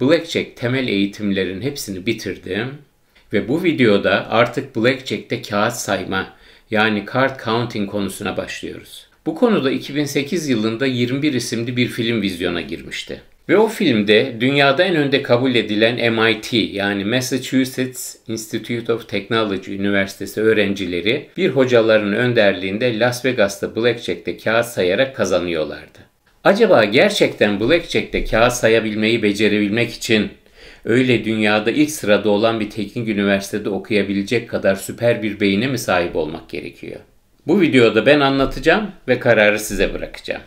Blackjack temel eğitimlerin hepsini bitirdim ve bu videoda artık Blackjack'te kağıt sayma yani card counting konusuna başlıyoruz. Bu konuda 2008 yılında 21 isimli bir film vizyona girmişti. Ve o filmde dünyada en önde kabul edilen MIT yani Massachusetts Institute of Technology Üniversitesi öğrencileri bir hocaların önderliğinde Las Vegas'ta Blackjack'te kağıt sayarak kazanıyorlardı. Acaba gerçekten Blackjack'te kağıt sayabilmeyi becerebilmek için öyle dünyada ilk sırada olan bir teknik üniversitede okuyabilecek kadar süper bir beyine mi sahip olmak gerekiyor? Bu videoda ben anlatacağım ve kararı size bırakacağım.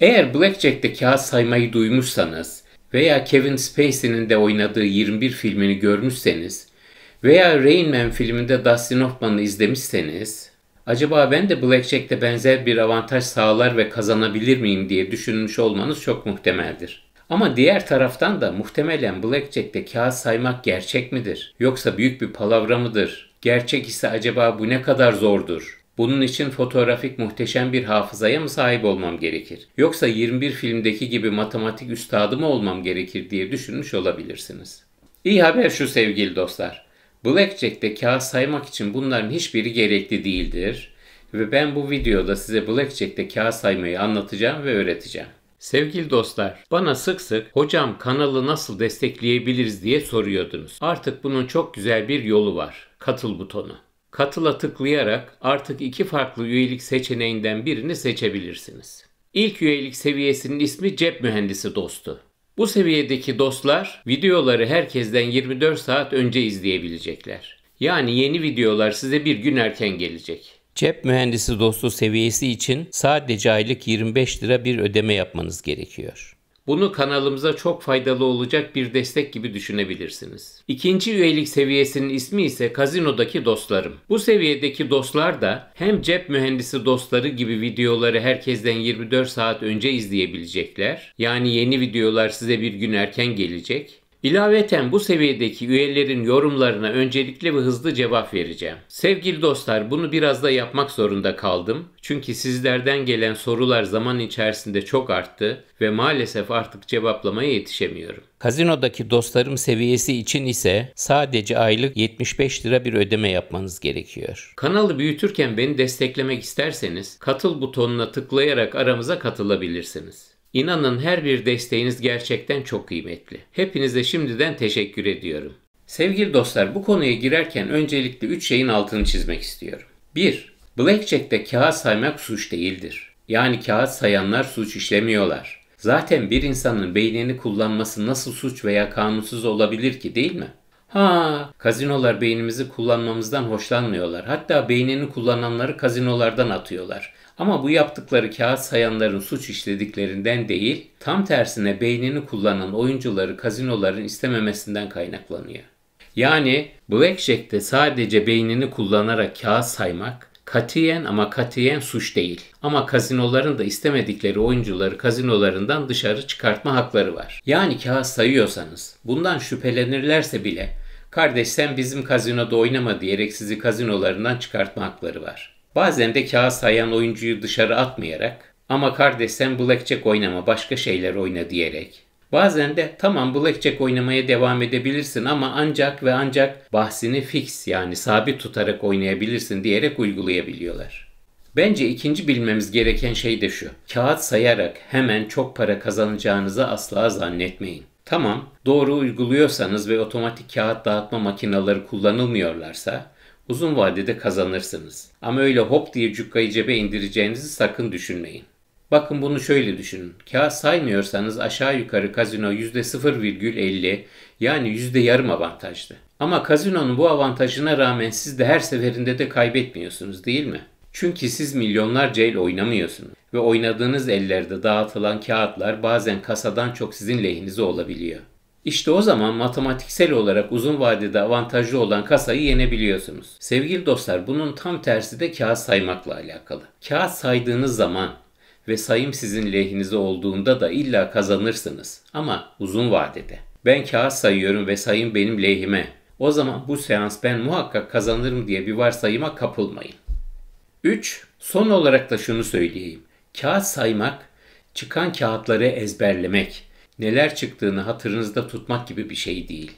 Eğer Blackjack'te kağıt saymayı duymuşsanız veya Kevin Spacey'nin de oynadığı 21 filmini görmüşseniz veya Rain Man filminde Dustin Hoffman'ı izlemişseniz acaba ben de Blackjack'te benzer bir avantaj sağlar ve kazanabilir miyim diye düşünmüş olmanız çok muhtemeldir. Ama diğer taraftan da muhtemelen Blackjack'te kağıt saymak gerçek midir? Yoksa büyük bir palavra mıdır? Gerçek ise acaba bu ne kadar zordur? Bunun için fotoğrafik muhteşem bir hafızaya mı sahip olmam gerekir? Yoksa 21 filmdeki gibi matematik üstadı mı olmam gerekir diye düşünmüş olabilirsiniz. İyi haber şu sevgili dostlar. Blackjack'te kağıt saymak için bunların hiçbiri gerekli değildir. Ve ben bu videoda size Blackjack'te kağıt saymayı anlatacağım ve öğreteceğim. Sevgili dostlar, bana sık sık hocam kanalı nasıl destekleyebiliriz diye soruyordunuz. Artık bunun çok güzel bir yolu var. Katıl butonu. Katıla tıklayarak artık iki farklı üyelik seçeneğinden birini seçebilirsiniz. İlk üyelik seviyesinin ismi Cep Mühendisi Dostu. Bu seviyedeki dostlar videoları herkesten 24 saat önce izleyebilecekler. Yani yeni videolar size bir gün erken gelecek. Cep Mühendisi Dostu seviyesi için sadece aylık 25 lira bir ödeme yapmanız gerekiyor. Bunu kanalımıza çok faydalı olacak bir destek gibi düşünebilirsiniz. İkinci üyelik seviyesinin ismi ise Kazino'daki dostlarım. Bu seviyedeki dostlar da hem cep mühendisi dostları gibi videoları herkesten 24 saat önce izleyebilecekler. Yani yeni videolar size bir gün erken gelecek. İlaveten bu seviyedeki üyelerin yorumlarına öncelikli ve hızlı cevap vereceğim. Sevgili dostlar, bunu biraz da yapmak zorunda kaldım. Çünkü sizlerden gelen sorular zaman içerisinde çok arttı ve maalesef artık cevaplamaya yetişemiyorum. Kazino'daki dostlarım seviyesi için ise sadece aylık 75 lira bir ödeme yapmanız gerekiyor. Kanalı büyütürken beni desteklemek isterseniz katıl butonuna tıklayarak aramıza katılabilirsiniz. İnanın her bir desteğiniz gerçekten çok kıymetli. Hepinize şimdiden teşekkür ediyorum. Sevgili dostlar, bu konuya girerken öncelikle 3 şeyin altını çizmek istiyorum. 1. Blackjack'te kağıt saymak suç değildir. Yani kağıt sayanlar suç işlemiyorlar. Zaten bir insanın beynini kullanması nasıl suç veya kanunsuz olabilir ki, değil mi? Kazinolar beynimizi kullanmamızdan hoşlanmıyorlar. Hatta beynini kullananları kazinolardan atıyorlar. Ama bu yaptıkları kağıt sayanların suç işlediklerinden değil, tam tersine beynini kullanan oyuncuları kazinoların istememesinden kaynaklanıyor. Yani Blackjack'te sadece beynini kullanarak kağıt saymak katiyen suç değil. Ama kazinoların da istemedikleri oyuncuları kazinolarından dışarı çıkartma hakları var. Yani kağıt sayıyorsanız, bundan şüphelenirlerse bile kardeş sen bizim kazinoda oynama diyerek sizi kazinolarından çıkartma hakları var. Bazen de kağıt sayan oyuncuyu dışarı atmayarak ama kardeş sen Blackjack oynama başka şeyler oyna diyerek. Bazen de tamam Blackjack oynamaya devam edebilirsin ama ancak ve ancak bahsini fix yani sabit tutarak oynayabilirsin diyerek uygulayabiliyorlar. Bence ikinci bilmemiz gereken şey de şu. Kağıt sayarak hemen çok para kazanacağınızı asla zannetmeyin. Tamam, doğru uyguluyorsanız ve otomatik kağıt dağıtma makineleri kullanılmıyorlarsa uzun vadede kazanırsınız. Ama öyle hop diye cukkayı cebe indireceğinizi sakın düşünmeyin. Bakın bunu şöyle düşünün. Kağıt saymıyorsanız aşağı yukarı kazino %0,50 yani %yarım avantajlı. Ama kazinonun bu avantajına rağmen siz de her seferinde de kaybetmiyorsunuz değil mi? Çünkü siz milyonlarca el oynamıyorsunuz. Ve oynadığınız ellerde dağıtılan kağıtlar bazen kasadan çok sizin lehinize olabiliyor. İşte o zaman matematiksel olarak uzun vadede avantajlı olan kasayı yenebiliyorsunuz. Sevgili dostlar, bunun tam tersi de kağıt saymakla alakalı. Kağıt saydığınız zaman ve sayım sizin lehinize olduğunda da illa kazanırsınız ama uzun vadede. Ben kağıt sayıyorum ve sayım benim lehime. O zaman bu seans ben muhakkak kazanırım diye bir varsayıma kapılmayın. 3. Son olarak da şunu söyleyeyim. Kağıt saymak, çıkan kağıtları ezberlemek, neler çıktığını hatırınızda tutmak gibi bir şey değil.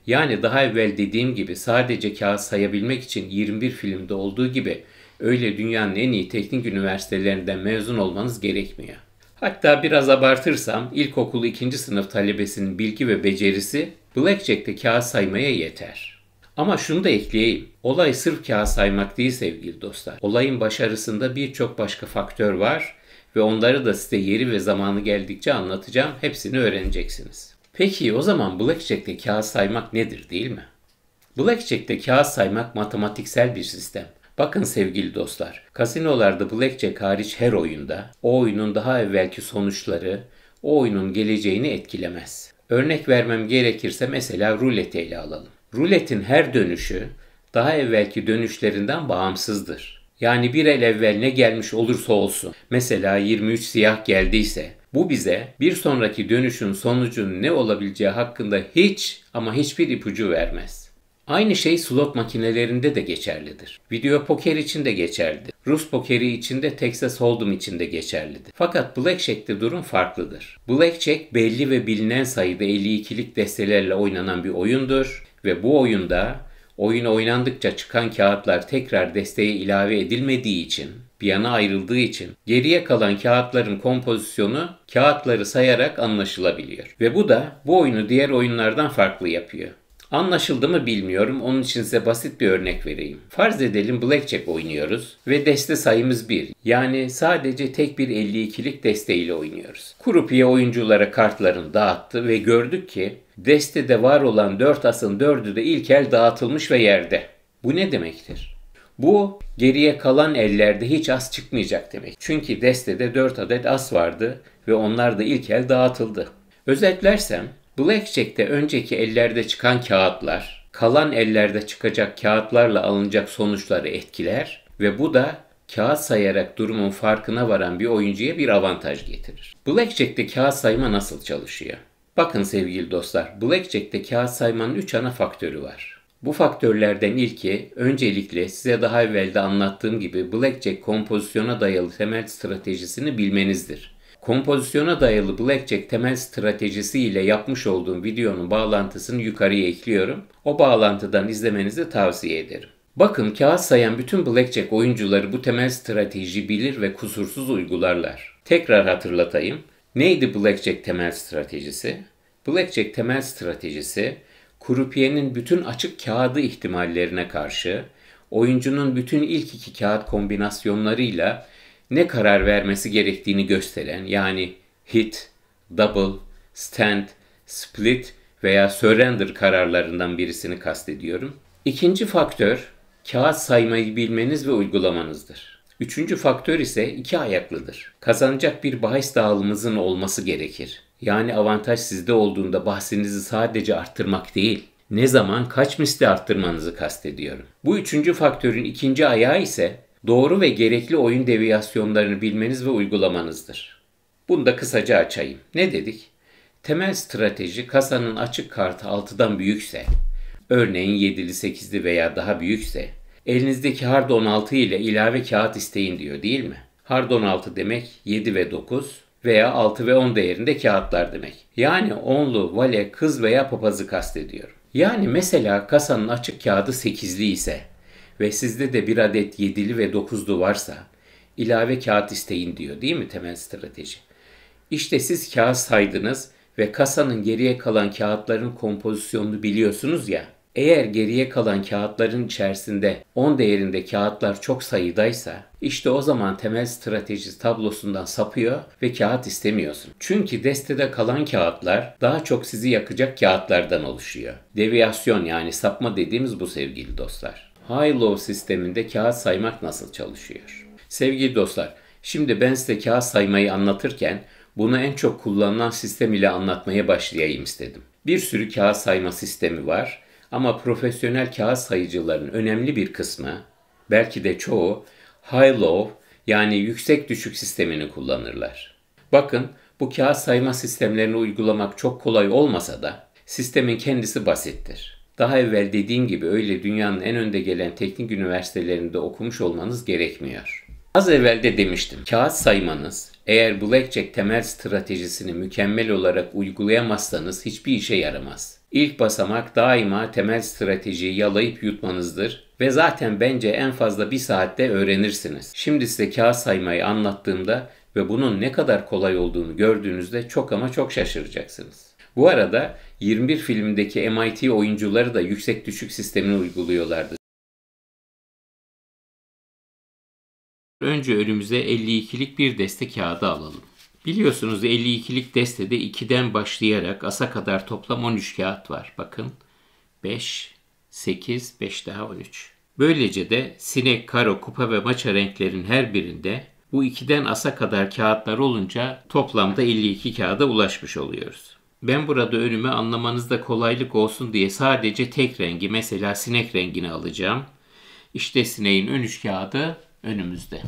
Yani daha evvel dediğim gibi sadece kağıt sayabilmek için 21 filmde olduğu gibi öyle dünyanın en iyi teknik üniversitelerinden mezun olmanız gerekmiyor. Hatta biraz abartırsam ilkokul 2. sınıf talebesinin bilgi ve becerisi Blackjack'te kağıt saymaya yeter. Ama şunu da ekleyeyim. Olay sırf kağıt saymak değil sevgili dostlar. Olayın başarısında birçok başka faktör var ve onları da size yeri ve zamanı geldikçe anlatacağım. Hepsini öğreneceksiniz. Peki o zaman Blackjack'te kağıt saymak nedir değil mi? Blackjack'te kağıt saymak matematiksel bir sistem. Bakın sevgili dostlar, kasinolarda Blackjack hariç her oyunda o oyunun daha evvelki sonuçları o oyunun geleceğini etkilemez. Örnek vermem gerekirse mesela ruleti ele alalım. Ruletin her dönüşü daha evvelki dönüşlerinden bağımsızdır. Yani bir el evvel ne gelmiş olursa olsun, mesela 23 siyah geldiyse, bu bize bir sonraki dönüşün sonucunun ne olabileceği hakkında hiç ama hiçbir ipucu vermez. Aynı şey slot makinelerinde de geçerlidir. Video poker için de geçerlidir. Rus pokeri için de Texas Hold'em için de geçerlidir. Fakat Blackjack'te durum farklıdır. Blackjack belli ve bilinen sayıda 52'lik destelerle oynanan bir oyundur ve bu oyunda oyun oynandıkça çıkan kağıtlar tekrar desteye ilave edilmediği için, bir yana ayrıldığı için geriye kalan kağıtların kompozisyonu kağıtları sayarak anlaşılabiliyor. Ve bu da bu oyunu diğer oyunlardan farklı yapıyor. Anlaşıldı mı bilmiyorum. Onun için size basit bir örnek vereyim. Farz edelim Blackjack oynuyoruz ve deste sayımız 1. Yani sadece tek bir 52'lik desteğiyle oynuyoruz. Krupiye oyunculara kartlarını dağıttı ve gördük ki destede var olan 4 asın 4'ü de ilk el dağıtılmış ve yerde. Bu ne demektir? Bu geriye kalan ellerde hiç as çıkmayacak demek. Çünkü destede 4 adet as vardı ve onlar da ilk el dağıtıldı. Özetlersem Blackjack'te önceki ellerde çıkan kağıtlar, kalan ellerde çıkacak kağıtlarla alınacak sonuçları etkiler ve bu da kağıt sayarak durumun farkına varan bir oyuncuya bir avantaj getirir. Blackjack'te kağıt sayma nasıl çalışıyor? Bakın sevgili dostlar, Blackjack'te kağıt saymanın 3 ana faktörü var. Bu faktörlerden ilki, öncelikle size daha evvel de anlattığım gibi Blackjack kompozisyona dayalı temel stratejisini bilmenizdir. Kompozisyona dayalı Blackjack temel stratejisi ile yapmış olduğum videonun bağlantısını yukarıya ekliyorum. O bağlantıdan izlemenizi tavsiye ederim. Bakın kağıt sayan bütün Blackjack oyuncuları bu temel stratejiyi bilir ve kusursuz uygularlar. Tekrar hatırlatayım. Neydi Blackjack temel stratejisi? Blackjack temel stratejisi, krupiyenin bütün açık kağıdı ihtimallerine karşı oyuncunun bütün ilk iki kağıt kombinasyonlarıyla ne karar vermesi gerektiğini gösteren, yani hit, double, stand, split veya surrender kararlarından birisini kastediyorum. İkinci faktör kağıt saymayı bilmeniz ve uygulamanızdır. Üçüncü faktör ise iki ayaklıdır. Kazanacak bir bahis dağılımınızın olması gerekir. Yani avantaj sizde olduğunda bahsinizi sadece arttırmak değil, ne zaman kaç misli arttırmanızı kastediyorum. Bu üçüncü faktörün ikinci ayağı ise doğru ve gerekli oyun deviyasyonlarını bilmeniz ve uygulamanızdır. Bunu da kısaca açayım. Ne dedik? Temel strateji kasanın açık kartı 6'dan büyükse, örneğin 7'li 8'li veya daha büyükse, elinizdeki hard 16 ile ilave kağıt isteyin diyor değil mi? Hard 16 demek 7 ve 9 veya 6 ve 10 değerinde kağıtlar demek. Yani onlu, vale, kız veya papazı kastediyorum. Yani mesela kasanın açık kağıdı 8'li ise ve sizde de bir adet 7'li ve 9'lu varsa ilave kağıt isteyin diyor değil mi temel strateji? İşte siz kağıt saydınız ve kasanın geriye kalan kağıtların kompozisyonunu biliyorsunuz ya. Eğer geriye kalan kağıtların içerisinde 10 değerinde kağıtlar çok sayıdaysa işte o zaman temel strateji tablosundan sapıyor ve kağıt istemiyorsun. Çünkü destede kalan kağıtlar daha çok sizi yakacak kağıtlardan oluşuyor. Deviyasyon yani sapma dediğimiz bu sevgili dostlar. High-low sisteminde kağıt saymak nasıl çalışıyor? Sevgili dostlar, şimdi ben size kağıt saymayı anlatırken bunu en çok kullanılan sistem ile anlatmaya başlayayım istedim. Bir sürü kağıt sayma sistemi var ama profesyonel kağıt sayıcıların önemli bir kısmı, belki de çoğu high-low yani yüksek düşük sistemini kullanırlar. Bakın bu kağıt sayma sistemlerini uygulamak çok kolay olmasa da sistemin kendisi basittir. Daha evvel dediğim gibi öyle dünyanın en önde gelen teknik üniversitelerinde okumuş olmanız gerekmiyor. Az evvel de demiştim, kağıt saymanız eğer Blackjack temel stratejisini mükemmel olarak uygulayamazsanız hiçbir işe yaramaz. İlk basamak daima temel stratejiyi yalayıp yutmanızdır ve zaten bence en fazla bir saatte öğrenirsiniz. Şimdi size kağıt saymayı anlattığımda ve bunun ne kadar kolay olduğunu gördüğünüzde çok ama çok şaşıracaksınız. Bu arada 21 filmindeki MIT oyuncuları da yüksek düşük sistemini uyguluyorlardı. Önce önümüze 52'lik bir deste kağıdı alalım. Biliyorsunuz 52'lik destede 2'den başlayarak asa kadar toplam 13 kağıt var. Bakın 5, 8, 5 daha 13. Böylece de sinek, karo, kupa ve maça renklerin her birinde bu 2'den asa kadar kağıtlar olunca toplamda 52 kağıda ulaşmış oluyoruz. Ben burada önüme anlamanızda kolaylık olsun diye sadece tek rengi, mesela sinek rengini alacağım. İşte sineğin ön 3 kağıdı önümüzde.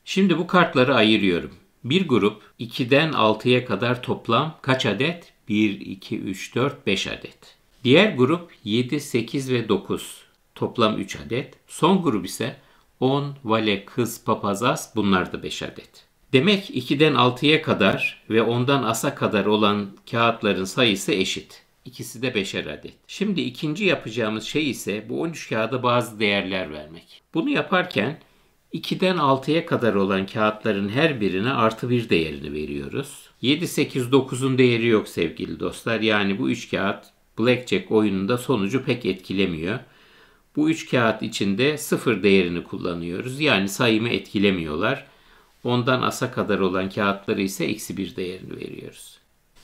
Şimdi bu kartları ayırıyorum. Bir grup 2'den 6'ya kadar toplam kaç adet? 1, 2, 3, 4, 5 adet. Diğer grup 7, 8 ve 9. Toplam 3 adet. Son grup ise 10, vale, kız, papaz, as, bunlar da 5 adet. Demek 2'den 6'ya kadar ve 10'dan asa kadar olan kağıtların sayısı eşit. İkisi de 5'er adet. Şimdi ikinci yapacağımız şey ise bu 13 kağıda bazı değerler vermek. Bunu yaparken 2'den 6'ya kadar olan kağıtların her birine artı 1 değerini veriyoruz. 7, 8, 9'un değeri yok sevgili dostlar. Yani bu 3 kağıt Blackjack oyununda sonucu pek etkilemiyor. Bu 3 kağıt içinde 0 değerini kullanıyoruz. Yani sayımı etkilemiyorlar. Ondan asa kadar olan kağıtları ise eksi 1 değerini veriyoruz.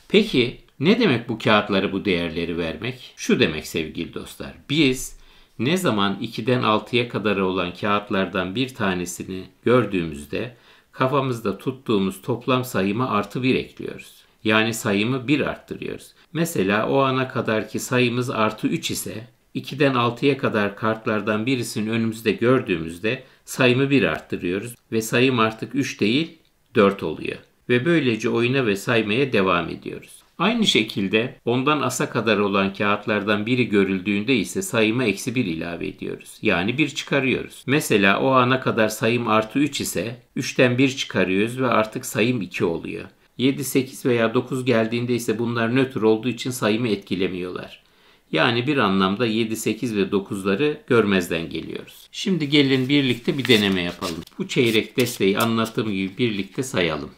Peki ne demek bu kağıtlara bu değerleri vermek? Şu demek sevgili dostlar. Biz ne zaman 2'den 6'ya kadar olan kağıtlardan bir tanesini gördüğümüzde kafamızda tuttuğumuz toplam sayıma artı 1 ekliyoruz. Yani sayımı 1 arttırıyoruz. Mesela o ana kadarki sayımız artı 3 ise 2'den 6'ya kadar kartlardan birisini önümüzde gördüğümüzde sayımı 1 arttırıyoruz ve sayım artık 3 değil 4 oluyor. Ve böylece oyuna ve saymaya devam ediyoruz. Aynı şekilde ondan asa kadar olan kağıtlardan biri görüldüğünde ise sayıma eksi 1 ilave ediyoruz. Yani 1 çıkarıyoruz. Mesela o ana kadar sayım artı 3 ise 3'ten 1 çıkarıyoruz ve artık sayım 2 oluyor. 7, 8 veya 9 geldiğinde ise bunlar nötr olduğu için sayımı etkilemiyorlar. Yani bir anlamda 7, 8 ve 9'ları görmezden geliyoruz. Şimdi gelin birlikte bir deneme yapalım. Bu çeyrek desteği anlattığım gibi birlikte sayalım.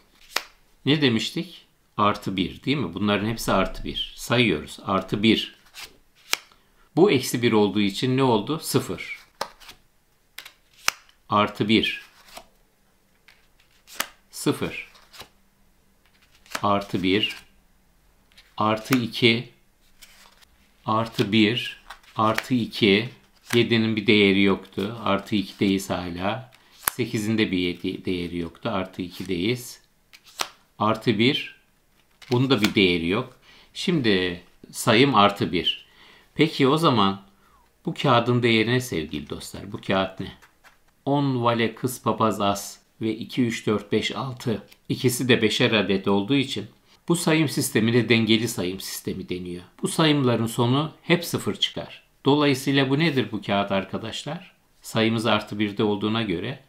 Ne demiştik? Artı 1 değil mi? Bunların hepsi artı 1. Sayıyoruz. Artı 1. Bu eksi 1 olduğu için ne oldu? 0. Artı 1. 0. Artı 1. Artı 2. Artı 1. Artı 2. 7'nin bir değeri yoktu. Artı 2'deyiz hala. 8'in de bir değeri yoktu. Artı 2'deyiz. Artı 1. Bunun da bir değeri yok. Şimdi sayım artı 1. Peki o zaman bu kağıdın değeri ne sevgili dostlar? Bu kağıt ne? 10, vale, kız, papaz, as ve 2, 3, 4, 5, 6. İkisi de 5'er adet olduğu için bu sayım sistemine dengeli sayım sistemi deniyor. Bu sayımların sonu hep 0 çıkar. Dolayısıyla bu nedir bu kağıt arkadaşlar? Sayımız artı 1'de olduğuna göre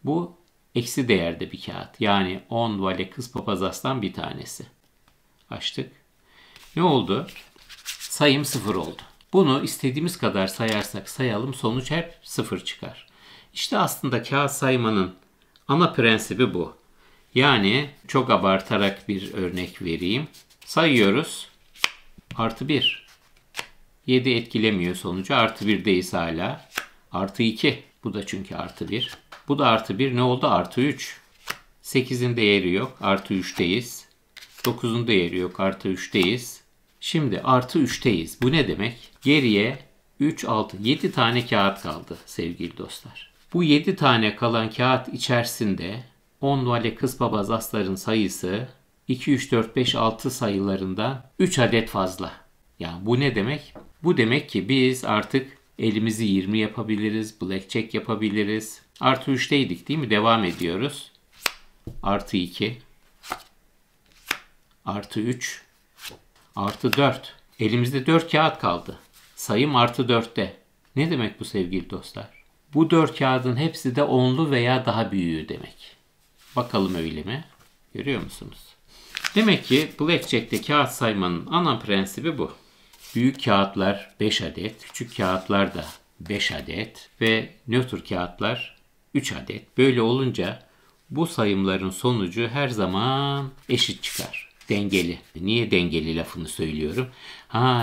bu eksi değerde bir kağıt. Yani 10, vale, kız, papaz, astan bir tanesi. Açtık. Ne oldu? Sayım 0 oldu. Bunu istediğimiz kadar sayarsak sayalım sonuç hep 0 çıkar. İşte aslında kağıt saymanın ana prensibi bu. Yani çok abartarak bir örnek vereyim. Sayıyoruz. Artı 1. 7 etkilemiyor sonucu. Artı 1'deyiz hala. Artı 2. Bu da çünkü artı 1. Bu da artı 1. Ne oldu? Artı 3. 8'in değeri yok. Artı 3'teyiz. 9'un değeri yok. Artı 3'teyiz. Şimdi artı 3'teyiz. Bu ne demek? Geriye 3, 6, 7 tane kağıt kaldı sevgili dostlar. Bu 7 tane kalan kağıt içerisinde 10, vale, kız, papaz, asların sayısı 2, 3, 4, 5, 6 sayılarında 3 adet fazla. Yani bu ne demek? Bu demek ki biz artık elimizi 20 yapabiliriz, blackjack yapabiliriz. Artı 3'teydik değil mi? Devam ediyoruz. Artı 2. Artı 3. Artı 4. Elimizde 4 kağıt kaldı. Sayım artı 4'te. Ne demek bu sevgili dostlar? Bu 4 kağıdın hepsi de onlu veya daha büyüğü demek. Bakalım öyle mi? Görüyor musunuz? Demek ki Blackjack'te kağıt saymanın ana prensibi bu. Büyük kağıtlar 5 adet, küçük kağıtlar da 5 adet ve nötr kağıtlar 3 adet. Böyle olunca bu sayımların sonucu her zaman eşit çıkar. Dengeli. Niye dengeli lafını söylüyorum?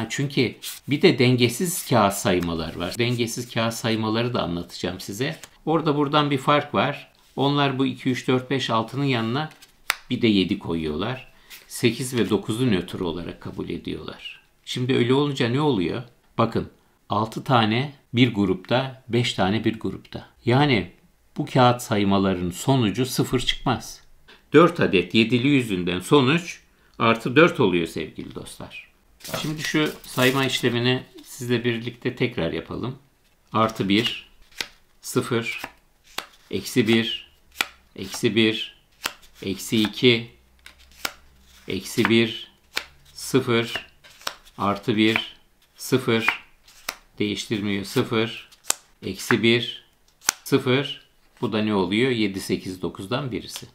Çünkü bir de dengesiz kağıt saymalar var. Dengesiz kağıt saymaları da anlatacağım size. Orada buradan bir fark var. Onlar bu 2, 3, 4, 5, 6'nın yanına bir de 7 koyuyorlar. 8 ve 9'u nötr olarak kabul ediyorlar. Şimdi öyle olunca ne oluyor? Bakın 6 tane bir grupta, 5 tane bir grupta. Yani bu kağıt saymaların sonucu 0 çıkmaz. 4 adet 7'li yüzünden sonuç artı 4 oluyor sevgili dostlar. Şimdi şu sayma işlemini sizle birlikte tekrar yapalım. Artı 1, 0, eksi 1, eksi 1, eksi 2, eksi 1, 0, artı 1, 0, değiştirmiyor 0, eksi 1, 0, bu da ne oluyor? 7, 8, 9'dan birisi.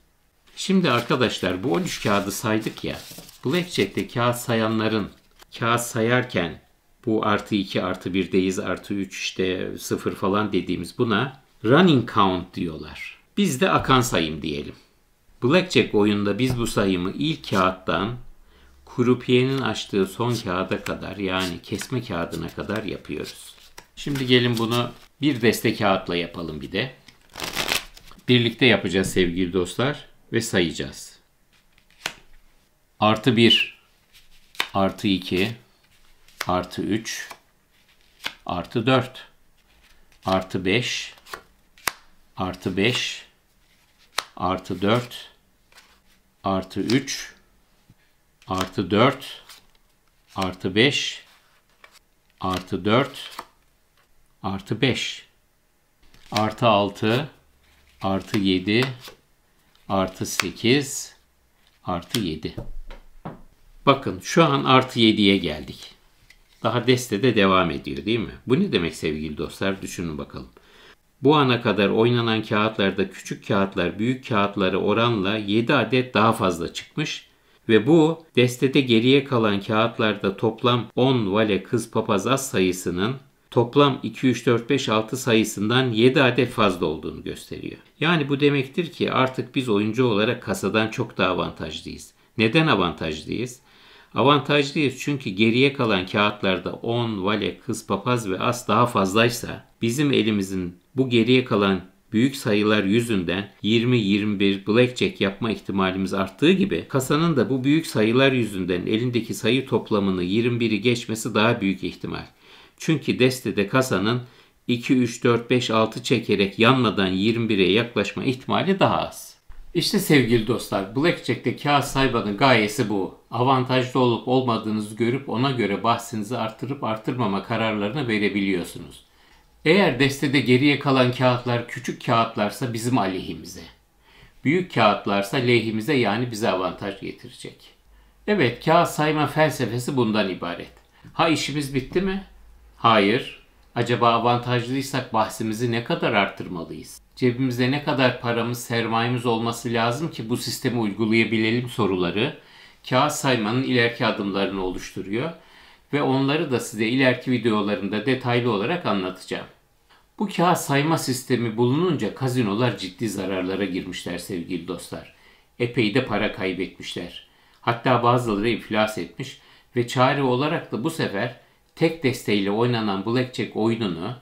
Şimdi arkadaşlar bu 13 kağıdı saydık ya, Blackjack'te kağıt sayanların kağıt sayarken bu artı 2, artı 1'deyiz, artı 3 işte 0 falan dediğimiz buna running count diyorlar. Biz de akan sayım diyelim. Blackjack oyunda biz bu sayımı ilk kağıttan krupiyenin açtığı son kağıda kadar yani kesme kağıdına kadar yapıyoruz. Şimdi gelin bunu bir deste kağıtla yapalım bir de. Birlikte yapacağız sevgili dostlar ve sayacağız. Artı 1, artı 2, artı 3, artı 4, artı 5, artı 5, artı 4, artı 3, artı 4, artı 5, artı 4, artı 5, artı 6, artı 7, artı 8, artı 7. Bakın şu an artı 7'ye geldik. Daha destede devam ediyor değil mi? Bu ne demek sevgili dostlar? Düşünün bakalım. Bu ana kadar oynanan kağıtlarda küçük kağıtlar büyük kağıtlara oranla 7 adet daha fazla çıkmış. Ve bu destede geriye kalan kağıtlarda toplam 10 vale kız papaz as sayısının toplam 2, 3, 4, 5, 6 sayısından 7 adet fazla olduğunu gösteriyor. Yani bu demektir ki artık biz oyuncu olarak kasadan çok daha avantajlıyız. Neden avantajlıyız? Avantajlıyız çünkü geriye kalan kağıtlarda 10, vale, kız, papaz ve as daha fazlaysa bizim elimizin bu geriye kalan büyük sayılar yüzünden 20-21 blackjack yapma ihtimalimiz arttığı gibi kasanın da bu büyük sayılar yüzünden elindeki sayı toplamını 21'i geçmesi daha büyük ihtimal. Çünkü destede kasanın 2, 3, 4, 5, 6 çekerek yanmadan 21'e yaklaşma ihtimali daha az. İşte sevgili dostlar, Blackjack'te kağıt saymanın gayesi bu. Avantajlı olup olmadığınızı görüp ona göre bahsinizi artırıp artırmama kararlarını verebiliyorsunuz. Eğer destede geriye kalan kağıtlar küçük kağıtlarsa bizim aleyhimize. Büyük kağıtlarsa lehimize yani bize avantaj getirecek. Evet, kağıt sayma felsefesi bundan ibaret. Ha işimiz bitti mi? Hayır. Acaba avantajlıysak bahsimizi ne kadar arttırmalıyız? Cebimizde ne kadar paramız, sermayemiz olması lazım ki bu sistemi uygulayabilelim soruları kağıt saymanın ileriki adımlarını oluşturuyor ve onları da size ileriki videolarımda detaylı olarak anlatacağım. Bu kağıt sayma sistemi bulununca kazinolar ciddi zararlara girmişler sevgili dostlar. Epey de para kaybetmişler. Hatta bazıları iflas etmiş ve çare olarak da bu sefer tek desteyle oynanan blackjack oyununu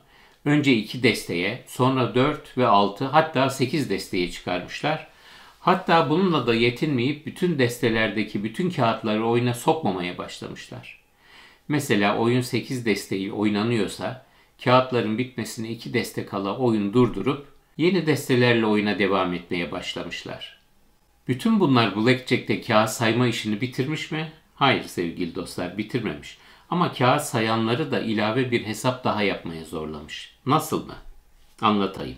önce 2 desteye, sonra 4 ve 6 hatta 8 desteye çıkarmışlar. Hatta bununla da yetinmeyip bütün destelerdeki bütün kağıtları oyuna sokmamaya başlamışlar. Mesela oyun 8 desteği oynanıyorsa kağıtların bitmesine 2 deste kala oyun durdurup yeni destelerle oyuna devam etmeye başlamışlar. Bütün bunlar Blackjack'te kağıt sayma işini bitirmiş mi? Hayır sevgili dostlar, bitirmemiş. Ama kağıt sayanları da ilave bir hesap daha yapmaya zorlamış. Nasıl mı? Anlatayım.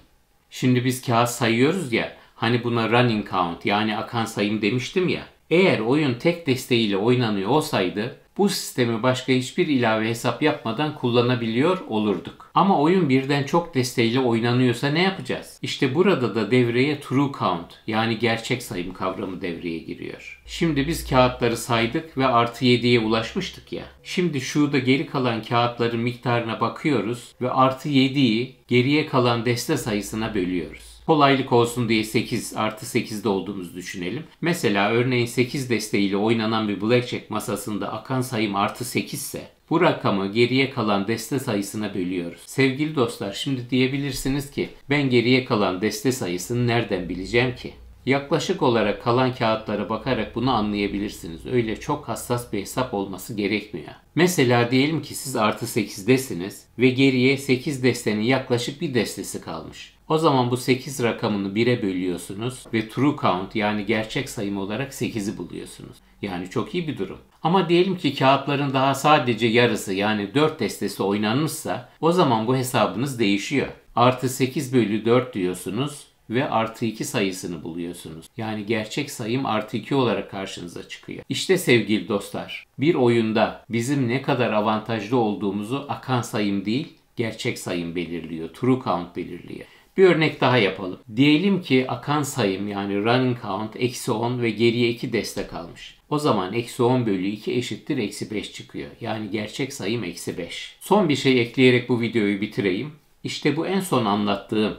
Şimdi biz kağıt sayıyoruz ya, hani buna running count yani akan sayım demiştim ya. Eğer oyun tek desteğiyle oynanıyor olsaydı bu Bu sistemi başka hiçbir ilave hesap yapmadan kullanabiliyor olurduk. Ama oyun birden çok desteğiyle oynanıyorsa ne yapacağız? İşte burada da devreye true count yani gerçek sayım kavramı devreye giriyor. Şimdi biz kağıtları saydık ve artı 7'ye ulaşmıştık ya. Şimdi şurada geri kalan kağıtların miktarına bakıyoruz ve artı 7'yi geriye kalan deste sayısına bölüyoruz. Kolaylık olsun diye 8 artı 8'de olduğumuzu düşünelim. Mesela örneğin 8 desteğiyle oynanan bir blackjack masasında akan sayım artı 8 ise bu rakamı geriye kalan deste sayısına bölüyoruz. Sevgili dostlar, şimdi diyebilirsiniz ki ben geriye kalan deste sayısını nereden bileceğim ki? Yaklaşık olarak kalan kağıtlara bakarak bunu anlayabilirsiniz. Öyle çok hassas bir hesap olması gerekmiyor. Mesela diyelim ki siz artı 8'desiniz ve geriye 8 destenin yaklaşık bir destesi kalmış. O zaman bu 8 rakamını 1'e bölüyorsunuz ve true count yani gerçek sayım olarak 8'i buluyorsunuz. Yani çok iyi bir durum. Ama diyelim ki kağıtların daha sadece yarısı yani 4 destesi oynanmışsa o zaman bu hesabınız değişiyor. Artı 8 bölü 4 diyorsunuz ve artı 2 sayısını buluyorsunuz. Yani gerçek sayım artı 2 olarak karşınıza çıkıyor. İşte sevgili dostlar, bir oyunda bizim ne kadar avantajlı olduğumuzu akan sayım değil, gerçek sayım belirliyor. True count belirliyor. Bir örnek daha yapalım. Diyelim ki akan sayım yani running count eksi 10 ve geriye 2 deste kalmış. O zaman eksi 10 bölü 2 eşittir eksi 5 çıkıyor. Yani gerçek sayım eksi 5. Son bir şey ekleyerek bu videoyu bitireyim. İşte bu en son anlattığım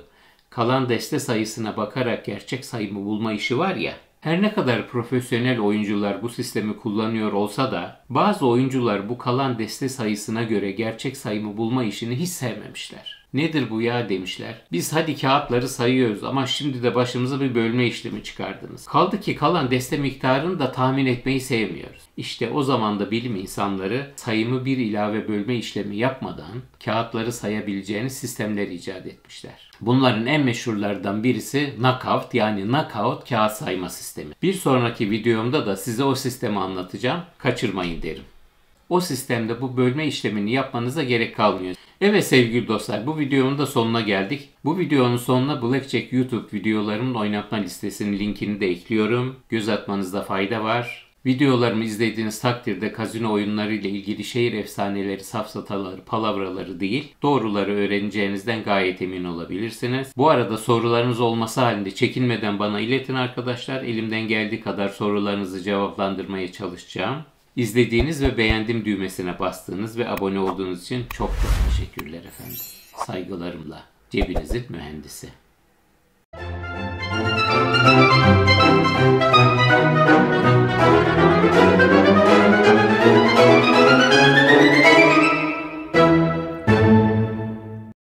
kalan deste sayısına bakarak gerçek sayımı bulma işi var ya. Her ne kadar profesyonel oyuncular bu sistemi kullanıyor olsa da bazı oyuncular bu kalan deste sayısına göre gerçek sayımı bulma işini hiç sevmemişler. Nedir bu ya demişler. Biz hadi kağıtları sayıyoruz ama şimdi de başımıza bir bölme işlemi çıkardınız. Kaldı ki kalan deste miktarını da tahmin etmeyi sevmiyoruz. İşte o zaman da bilim insanları sayımı bir ilave bölme işlemi yapmadan kağıtları sayabileceğiniz sistemler icat etmişler. Bunların en meşhurlardan birisi knockout yani knockout kağıt sayma sistemi. Bir sonraki videomda da size o sistemi anlatacağım. Kaçırmayın derim. O sistemde bu bölme işlemini yapmanıza gerek kalmıyor. Evet sevgili dostlar, bu videonun da sonuna geldik. Bu videonun sonuna Blackjack YouTube videolarımın oynatma listesinin linkini de ekliyorum. Göz atmanızda fayda var. Videolarımı izlediğiniz takdirde kazino oyunları ile ilgili şehir efsaneleri, safsataları, palavraları değil, doğruları öğreneceğinizden gayet emin olabilirsiniz. Bu arada sorularınız olması halinde çekinmeden bana iletin arkadaşlar. Elimden geldiği kadar sorularınızı cevaplandırmaya çalışacağım. İzlediğiniz ve beğendim düğmesine bastığınız ve abone olduğunuz için çok çok teşekkürler efendim. Saygılarımla cebinizin mühendisi.